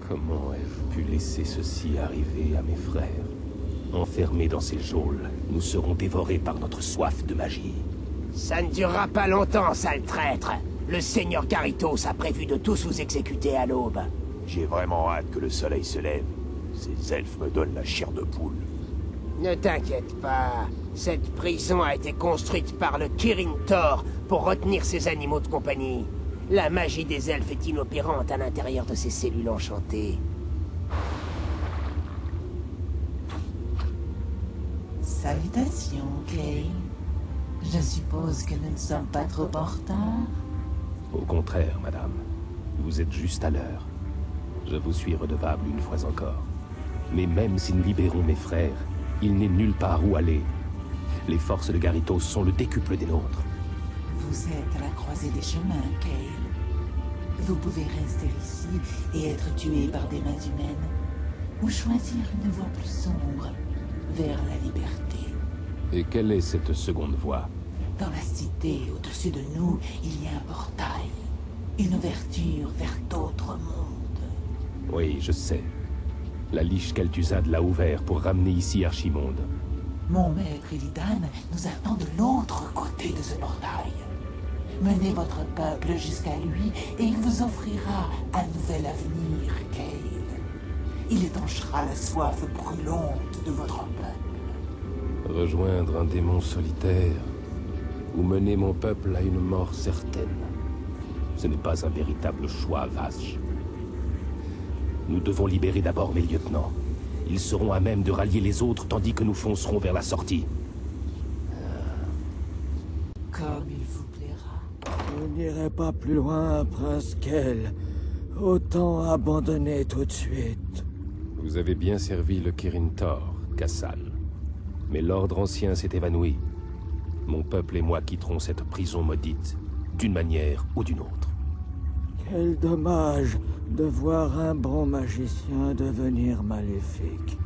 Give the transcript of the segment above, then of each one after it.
Comment ai-je pu laisser ceci arriver à mes frères? Enfermés dans ces geôles, nous serons dévorés par notre soif de magie. Ça ne durera pas longtemps, sale traître. Le seigneur Garithos a prévu de tous vous exécuter à l'aube. J'ai vraiment hâte que le soleil se lève. Ces elfes me donnent la chair de poule. Ne t'inquiète pas. Cette prison a été construite par le Kirin Tor pour retenir ses animaux de compagnie. La magie des elfes est inopérante à l'intérieur de ces cellules enchantées. Salutations, Kay. Je suppose que nous ne sommes pas trop en retard. Au contraire, madame. Vous êtes juste à l'heure. Je vous suis redevable une fois encore. Mais même si nous libérons mes frères, il n'est nulle part où aller. Les forces de Garithos sont le décuple des nôtres. Vous êtes à la croisée des chemins, Kay. Vous pouvez rester ici et être tué par des mains humaines, ou choisir une voie plus sombre, vers la liberté. Et quelle est cette seconde voie? Dans la cité, au-dessus de nous, il y a un portail. Une ouverture vers d'autres mondes. Oui, je sais. La liche Kel'Thuzad l'a ouvert pour ramener ici Archimonde. Mon maître Illidan nous attend de l'autre côté de ce portail. Menez votre peuple jusqu'à lui et il vous offrira un nouvel avenir, Kael. Il étanchera la soif brûlante de votre peuple. Rejoindre un démon solitaire ou mener mon peuple à une mort certaine. Ce n'est pas un véritable choix, Vashj. Nous devons libérer d'abord mes lieutenants. Ils seront à même de rallier les autres tandis que nous foncerons vers la sortie. Comme il vous plaira. Je n'irai pas plus loin, Prince Kell. Autant abandonner tout de suite. Vous avez bien servi le Kirin Tor, Kassan. Mais l'ordre ancien s'est évanoui. Mon peuple et moi quitterons cette prison maudite, d'une manière ou d'une autre. Quel dommage de voir un bon magicien devenir maléfique.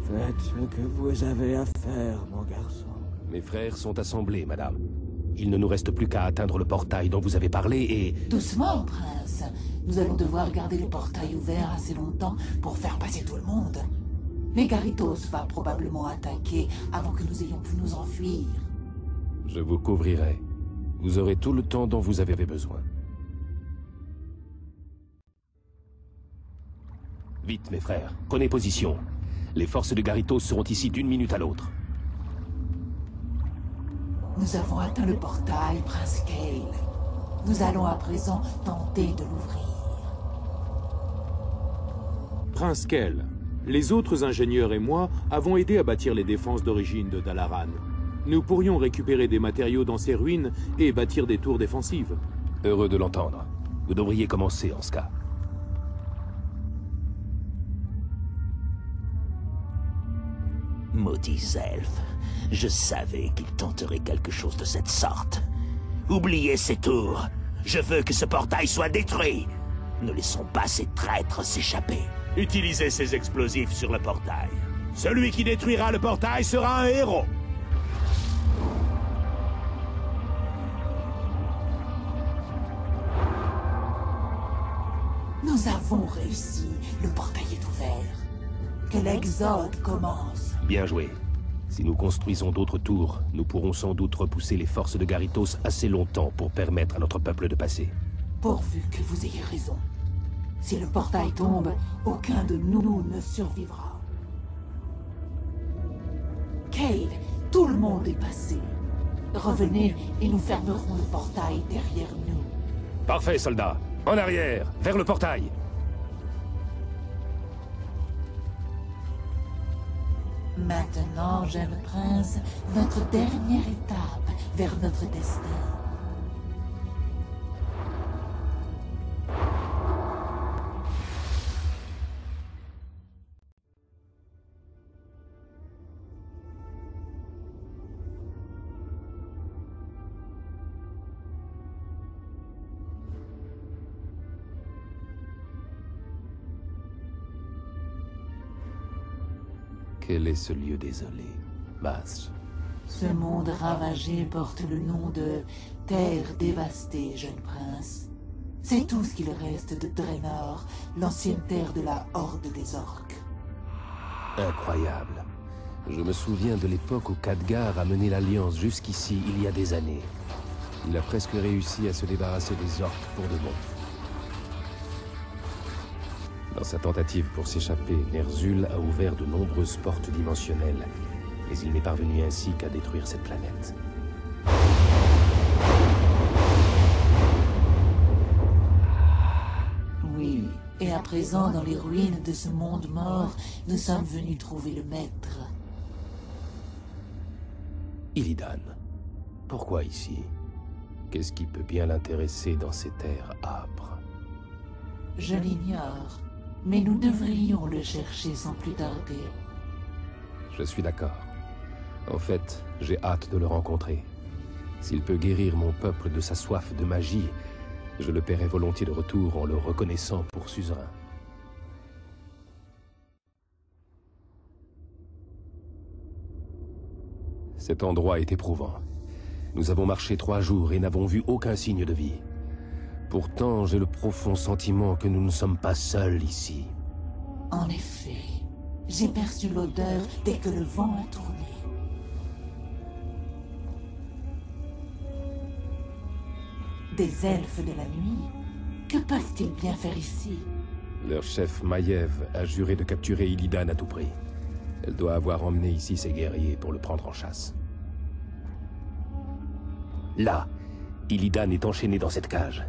Faites ce que vous avez à faire, mon garçon. Mes frères sont assemblés, madame. Il ne nous reste plus qu'à atteindre le portail dont vous avez parlé et... Doucement, prince. Nous allons devoir garder le portail ouvert assez longtemps pour faire passer tout le monde. Mais Garithos va probablement attaquer avant que nous ayons pu nous enfuir. Je vous couvrirai. Vous aurez tout le temps dont vous avez besoin. Vite, mes frères, prenez position. Les forces de Garithos seront ici d'une minute à l'autre. Nous avons atteint le portail, Prince Kael. Nous allons à présent tenter de l'ouvrir. Prince Kell, les autres ingénieurs et moi avons aidé à bâtir les défenses d'origine de Dalaran. Nous pourrions récupérer des matériaux dans ces ruines et bâtir des tours défensives. Heureux de l'entendre. Vous devriez commencer en ce cas. Maudits elfes, je savais qu'ils tenteraient quelque chose de cette sorte. Oubliez ces tours. Je veux que ce portail soit détruit. Ne laissons pas ces traîtres s'échapper. Utilisez ces explosifs sur le portail. Celui qui détruira le portail sera un héros. Nous avons réussi. Le portail est ouvert. Que l'exode commence. Bien joué. Si nous construisons d'autres tours, nous pourrons sans doute repousser les forces de Garithos assez longtemps pour permettre à notre peuple de passer. Pourvu que vous ayez raison. Si le portail tombe, aucun de nous ne survivra. Kael, tout le monde est passé. Revenez et nous fermerons le portail derrière nous. Parfait, soldats. En arrière, vers le portail. Maintenant, jeune prince, notre dernière étape vers notre destin. Quel est ce lieu désolé, Vashj? Ce monde ravagé porte le nom de Terre dévastée, jeune prince. C'est tout ce qu'il reste de Draenor, l'ancienne terre de la Horde des Orques. Incroyable. Je me souviens de l'époque où Khadgar a mené l'Alliance jusqu'ici il y a des années. Il a presque réussi à se débarrasser des orques pour de bon. Dans sa tentative pour s'échapper, Ner'zhul a ouvert de nombreuses portes dimensionnelles, mais il n'est parvenu ainsi qu'à détruire cette planète. Oui, et à présent, dans les ruines de ce monde mort, nous sommes venus trouver le maître. Illidan. Pourquoi ici? Qu'est-ce qui peut bien l'intéresser dans ces terres âpres? Je l'ignore, mais nous devrions le chercher sans plus tarder. Je suis d'accord. En fait, j'ai hâte de le rencontrer. S'il peut guérir mon peuple de sa soif de magie, je le paierai volontiers de retour en le reconnaissant pour suzerain. Cet endroit est éprouvant. Nous avons marché 3 jours et n'avons vu aucun signe de vie. Pourtant, j'ai le profond sentiment que nous ne sommes pas seuls ici. En effet, j'ai perçu l'odeur dès que le vent a tourné. Des elfes de la nuit? Que peuvent-ils bien faire ici? Leur chef Maiev a juré de capturer Illidan à tout prix. Elle doit avoir emmené ici ses guerriers pour le prendre en chasse. Là, Illidan est enchaîné dans cette cage.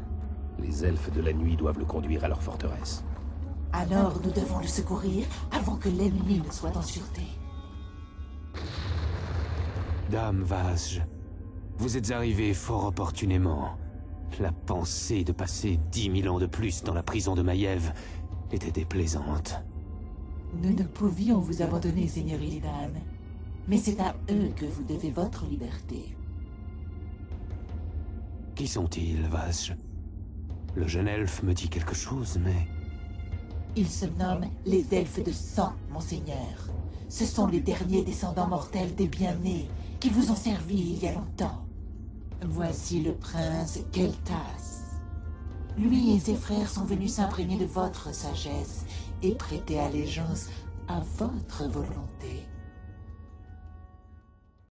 Les elfes de la nuit doivent le conduire à leur forteresse. Alors nous devons le secourir avant que l'ennemi ne soit en sûreté. Dame Vashj, vous êtes arrivée fort opportunément. La pensée de passer 10 000 ans de plus dans la prison de Maiev était déplaisante. Nous ne pouvions vous abandonner, Seigneur Illidan. Mais c'est à eux que vous devez votre liberté. Qui sont-ils, Vashj? Le jeune elfe me dit quelque chose, mais... Ils se nomment les elfes de sang, monseigneur. Ce sont les derniers descendants mortels des bien-nés qui vous ont servi il y a longtemps. Voici le prince Keltas. Lui et ses frères sont venus s'imprégner de votre sagesse et prêter allégeance à votre volonté.